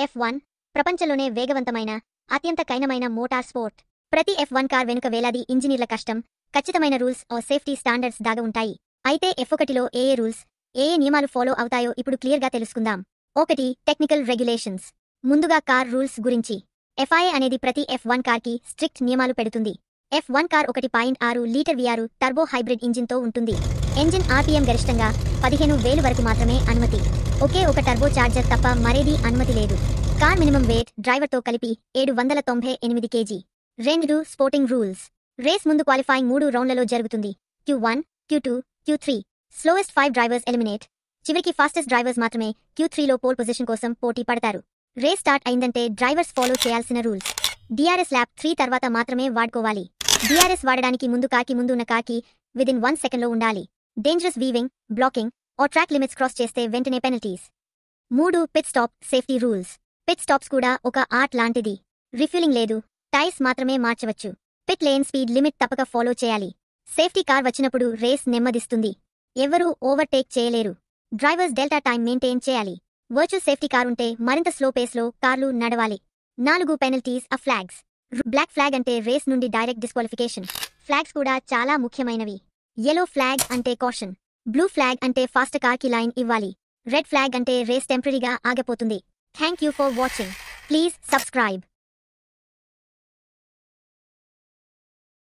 F1 ప్రపంచంలోనే వేగవంతమైన అత్యంత కైనమైన మోటార్ స్పోర్ట్. ప్రతి F1 కార్ వెనుక వేలాది ఇంజనీర్ల కష్టం, ఖచ్చితమైన రూల్స్ ఓ సేఫ్టీ స్టాండర్డ్స్ దాగా ఉంటాయి. అయితే F1లో ఏ రూల్స్, ఏ నియమాలు ఫాలో అవుతాయో ఇప్పుడు క్లియర్గా తెలుసుకుందాం. 1. Technical regulations. ముందుగా కార్ రూల్స్ గురించి. FIA అనేది ప్రతి F1 కార్కి స్ట్రిక్ట్ నియమాలు పెడుతుంది. F1 car 1.6 litre VR turbo hybrid ఇంజిన్తో ఉంటుంది. ఎంజిన్ RPM గరిష్టంగా 15,000 వరకు మాత్రమే అనుమతి. ఒకే ఒక టర్బో చార్జర్ తప్ప మరేదీ అనుమతి లేదు. కార్ మినిమం వెయిట్ డ్రైవర్తో కలిపి 798 kg. 2. Sporting rules. రేస్ ముందు క్వాలిఫైయింగ్ 3 రౌండ్లలో జరుగుతుంది. Q1, Q2, Q3. Slowest 5 drivers eliminate. చివరికి ఫాస్టెస్ట్ డ్రైవర్స్ మాత్రమే Q3లో పోల్ పొజిషన్ కోసం పోటీ పడతారు. రేస్ స్టార్ట్ అయిందంటే డ్రైవర్స్ ఫాలో చేయాల్సిన రూల్స్. DRS ల్యాప్ 3 తర్వాత మాత్రమే వాడుకోవాలి. DRS వాడడానికి ముందు కార్కి ముందు ఉన్న కార్కి విదిన్ 1 సెకండ్లో ఉండాలి. డేంజరస్ వీవింగ్, బ్లాకింగ్ ఓ ట్రాక్ లిమిట్స్ క్రాస్ చేస్తే వెంటనే penalties. 3. Pit stop safety rules. Pit stops కూడా ఒక ఆర్ట్ లాంటిది. రిఫ్యూలింగ్ లేదు, టైర్స్ మాత్రమే మార్చవచ్చు. పిట్ లేన్ స్పీడ్ లిమిట్ తప్పక ఫాలో చేయాలి. సేఫ్టీ కార్ వచ్చినప్పుడు రేస్ నెమ్మదిస్తుంది. ఎవరూ ఓవర్టేక్ చేయలేరు. డ్రైవర్స్ డెల్టా టైం మెయింటైన్ చేయాలి. వర్చువల్ సేఫ్టీ కార్ ఉంటే మరింత స్లో పేస్లో కార్లు నడవాలి. 4. పెనల్టీస్ ఆ ఫ్లాగ్స్. బ్లాక్ ఫ్లాగ్ అంటే రేస్ నుండి డైరెక్ట్ డిస్క్వాలిఫికేషన్. ఫ్లాగ్స్ కూడా చాలా ముఖ్యమైనవి. యెల్లో ఫ్లాగ్ అంటే కాషన్. బ్లూ ఫ్లాగ్ అంటే ఫాస్ట్ కార్కి లైన్ ఇవ్వాలి. రెడ్ ఫ్లాగ్ అంటే రేస్ టెంపరీగా ఆగిపోతుంది. Thank you for watching. Please subscribe.